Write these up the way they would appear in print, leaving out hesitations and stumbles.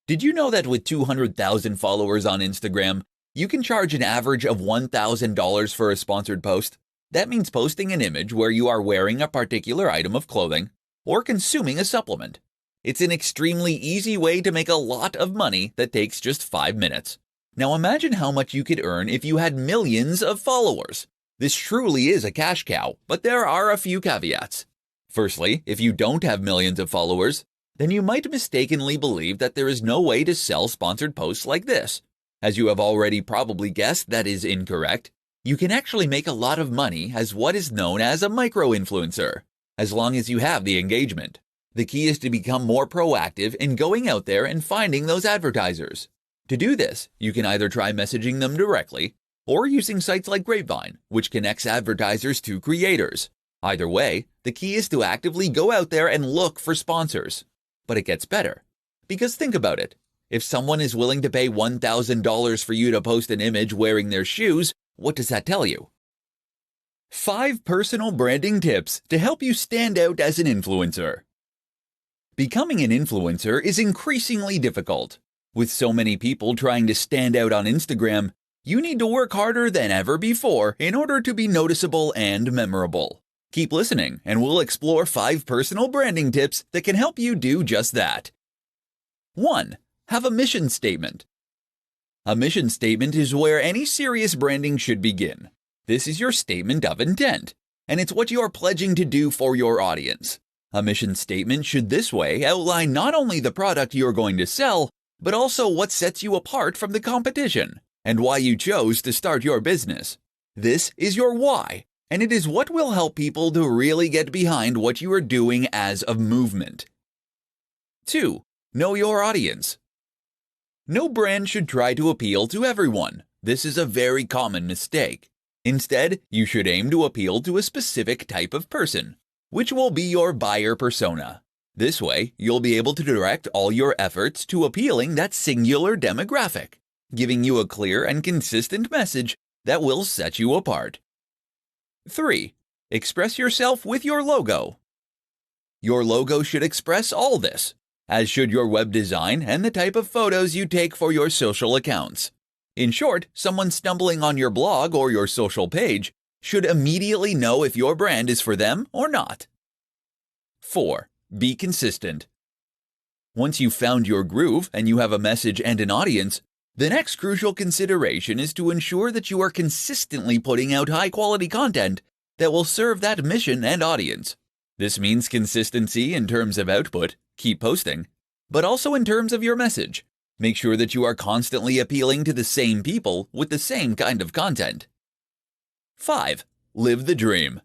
Did you know that with 200,000 followers on Instagram, you can charge an average of $1,000 for a sponsored post? That means posting an image where you are wearing a particular item of clothing or consuming a supplement. It's an extremely easy way to make a lot of money that takes just 5 minutes. Now imagine how much you could earn if you had millions of followers. This truly is a cash cow, but there are a few caveats. Firstly, if you don't have millions of followers, then you might mistakenly believe that there is no way to sell sponsored posts like this. As you have already probably guessed, that is incorrect. You can actually make a lot of money as what is known as a micro-influencer, as long as you have the engagement. The key is to become more proactive in going out there and finding those advertisers. To do this, you can either try messaging them directly or using sites like Grapevine, which connects advertisers to creators. Either way, the key is to actively go out there and look for sponsors. But it gets better. Because think about it. If someone is willing to pay $1,000 for you to post an image wearing their shoes, what does that tell you? 5 personal branding tips to help you stand out as an influencer. Becoming an influencer is increasingly difficult. With so many people trying to stand out on Instagram, you need to work harder than ever before in order to be noticeable and memorable. Keep listening, and we'll explore 5 personal branding tips that can help you do just that. 1. Have a mission statement. A mission statement is where any serious branding should begin. This is your statement of intent, and it's what you are pledging to do for your audience. A mission statement should this way outline not only the product you're going to sell, but also what sets you apart from the competition, and why you chose to start your business. This is your why, and it is what will help people to really get behind what you are doing as a movement. 2. Know your audience. No brand should try to appeal to everyone. This is a very common mistake. Instead, you should aim to appeal to a specific type of person, which will be your buyer persona. This way, you'll be able to direct all your efforts to appealing that singular demographic, giving you a clear and consistent message that will set you apart. 3. Express yourself with your logo. Your logo should express all this, as should your web design and the type of photos you take for your social accounts. In short, someone stumbling on your blog or your social page should immediately know if your brand is for them or not. 4. Be consistent. Once you've found your groove and you have a message and an audience, the next crucial consideration is to ensure that you are consistently putting out high-quality content that will serve that mission and audience. This means consistency in terms of output, keep posting, but also in terms of your message. Make sure that you are constantly appealing to the same people with the same kind of content. 5. Live the dream.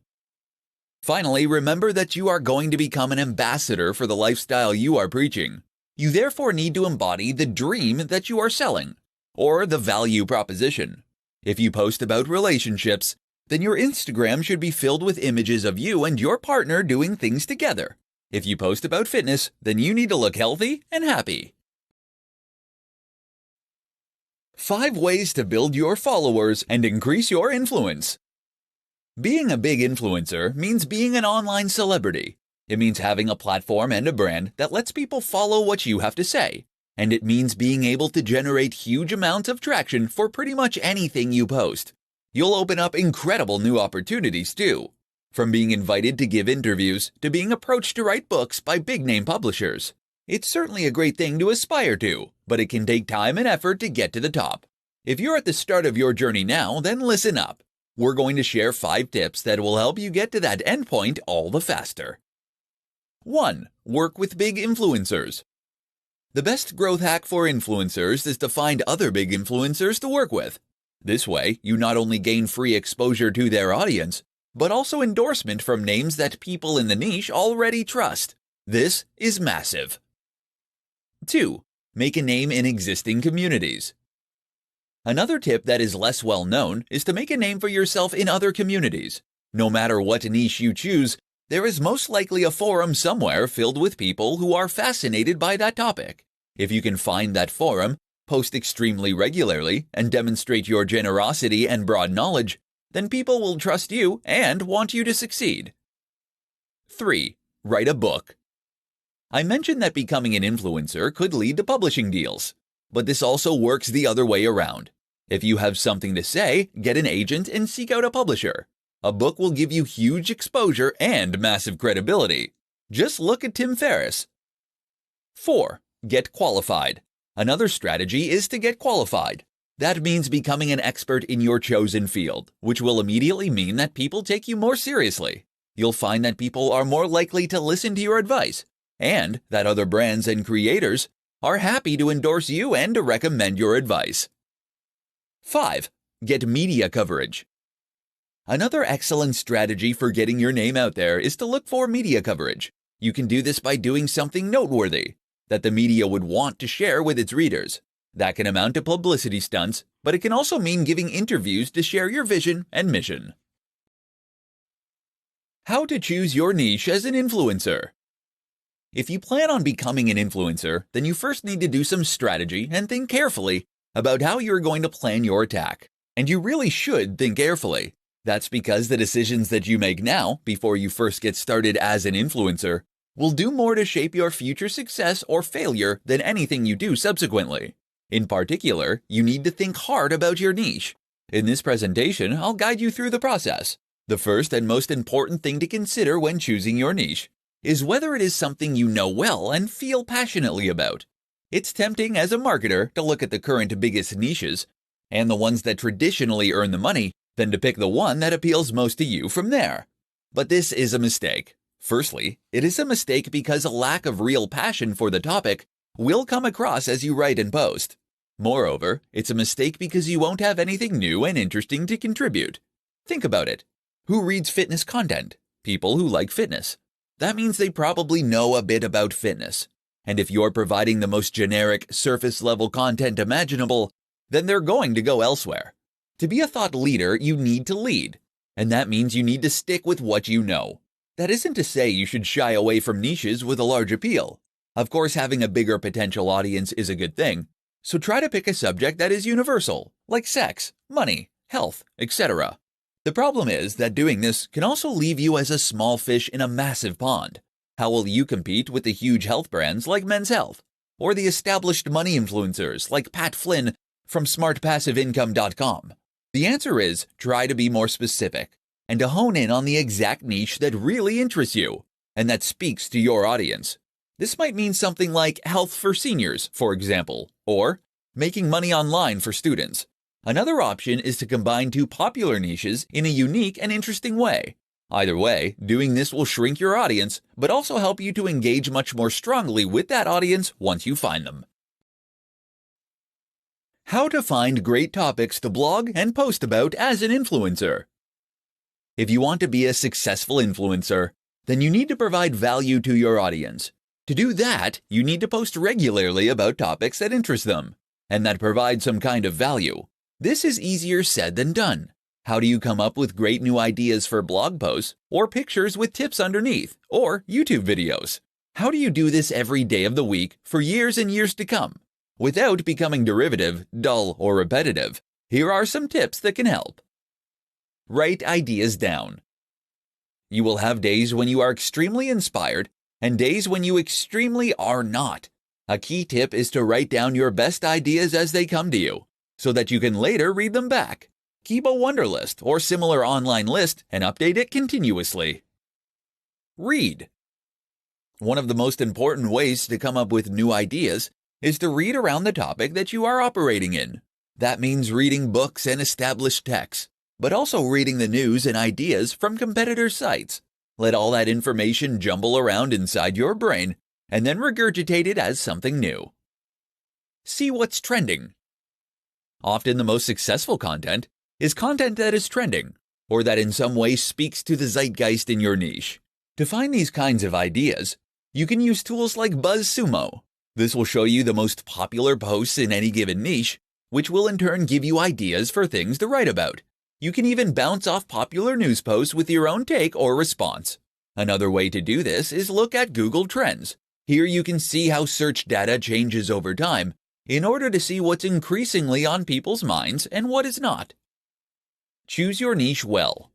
Finally, remember that you are going to become an ambassador for the lifestyle you are preaching. You therefore need to embody the dream that you are selling, or the value proposition. If you post about relationships, then your Instagram should be filled with images of you and your partner doing things together. If you post about fitness, then you need to look healthy and happy. 5 ways to build your followers and increase your influence. Being a big influencer means being an online celebrity. It means having a platform and a brand that lets people follow what you have to say. And it means being able to generate huge amounts of traction for pretty much anything you post. You'll open up incredible new opportunities too. From being invited to give interviews to being approached to write books by big-name publishers. It's certainly a great thing to aspire to, but it can take time and effort to get to the top. If you're at the start of your journey now, then listen up. We're going to share 5 tips that will help you get to that endpoint all the faster. 1. Work with big influencers. The best growth hack for influencers is to find other big influencers to work with. This way, you not only gain free exposure to their audience, but also endorsement from names that people in the niche already trust. This is massive. 2. Make a name in existing communities. Another tip that is less well known is to make a name for yourself in other communities. No matter what niche you choose, there is most likely a forum somewhere filled with people who are fascinated by that topic. If you can find that forum, post extremely regularly, and demonstrate your generosity and broad knowledge, then people will trust you and want you to succeed. 3. Write a book. I mentioned that becoming an influencer could lead to publishing deals. But this also works the other way around. If you have something to say, get an agent and seek out a publisher. A book will give you huge exposure and massive credibility. Just look at Tim Ferriss. 4. Get qualified. Another strategy is to get qualified. That means becoming an expert in your chosen field, which will immediately mean that people take you more seriously. You'll find that people are more likely to listen to your advice, and that other brands and creators are happy to endorse you and to recommend your advice. 5. Get media coverage. Another excellent strategy for getting your name out there is to look for media coverage. You can do this by doing something noteworthy that the media would want to share with its readers. That can amount to publicity stunts, but it can also mean giving interviews to share your vision and mission. How to choose your niche as an influencer. If you plan on becoming an influencer, then you first need to do some strategy and think carefully about how you're going to plan your attack. And you really should think carefully. That's because the decisions that you make now, before you first get started as an influencer, will do more to shape your future success or failure than anything you do subsequently. In particular, you need to think hard about your niche. In this presentation, I'll guide you through the process. The first and most important thing to consider when choosing your niche is whether it is something you know well and feel passionately about. It's tempting as a marketer to look at the current biggest niches and the ones that traditionally earn the money, then to pick the one that appeals most to you from there. But this is a mistake. Firstly, it is a mistake because a lack of real passion for the topic will come across as you write and post. Moreover, it's a mistake because you won't have anything new and interesting to contribute. Think about it. Who reads fitness content? People who like fitness. That means they probably know a bit about fitness. And if you're providing the most generic, surface-level content imaginable, then they're going to go elsewhere. To be a thought leader, you need to lead. And that means you need to stick with what you know. That isn't to say you should shy away from niches with a large appeal. Of course, having a bigger potential audience is a good thing. So try to pick a subject that is universal, like sex, money, health, etc. The problem is that doing this can also leave you as a small fish in a massive pond. How will you compete with the huge health brands like Men's Health, or the established money influencers like Pat Flynn from smartpassiveincome.com? The answer is try to be more specific and to hone in on the exact niche that really interests you and that speaks to your audience. This might mean something like health for seniors, for example, or making money online for students. Another option is to combine two popular niches in a unique and interesting way. Either way, doing this will shrink your audience, but also help you to engage much more strongly with that audience once you find them. How to find great topics to blog and post about as an influencer. If you want to be a successful influencer, then you need to provide value to your audience. To do that, you need to post regularly about topics that interest them and that provide some kind of value. This is easier said than done. How do you come up with great new ideas for blog posts or pictures with tips underneath or YouTube videos? How do you do this every day of the week for years and years to come without becoming derivative, dull, or repetitive? Here are some tips that can help. Write ideas down. You will have days when you are extremely inspired and days when you extremely are not. A key tip is to write down your best ideas as they come to you, so that you can later read them back. Keep a Wunderlist or similar online list and update it continuously. Read. One of the most important ways to come up with new ideas is to read around the topic that you are operating in. That means reading books and established texts, but also reading the news and ideas from competitors' sites. Let all that information jumble around inside your brain and then regurgitate it as something new. See what's trending. Often the most successful content is content that is trending, or that in some way speaks to the zeitgeist in your niche. To find these kinds of ideas, you can use tools like BuzzSumo. This will show you the most popular posts in any given niche, which will in turn give you ideas for things to write about. You can even bounce off popular news posts with your own take or response. Another way to do this is look at Google Trends. Here you can see how search data changes over time in order to see what's increasingly on people's minds and what is not. Choose your niche well.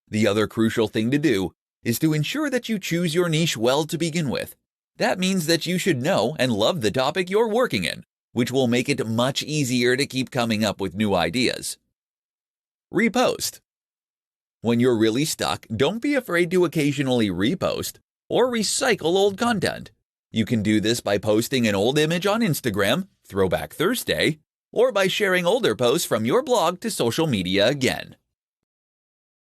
The other crucial thing to do is to ensure that you choose your niche well to begin with. That means that you should know and love the topic you're working in, which will make it much easier to keep coming up with new ideas. Repost. When you're really stuck, don't be afraid to occasionally repost or recycle old content. You can do this by posting an old image on Instagram, Throwback Thursday, or by sharing older posts from your blog to social media again.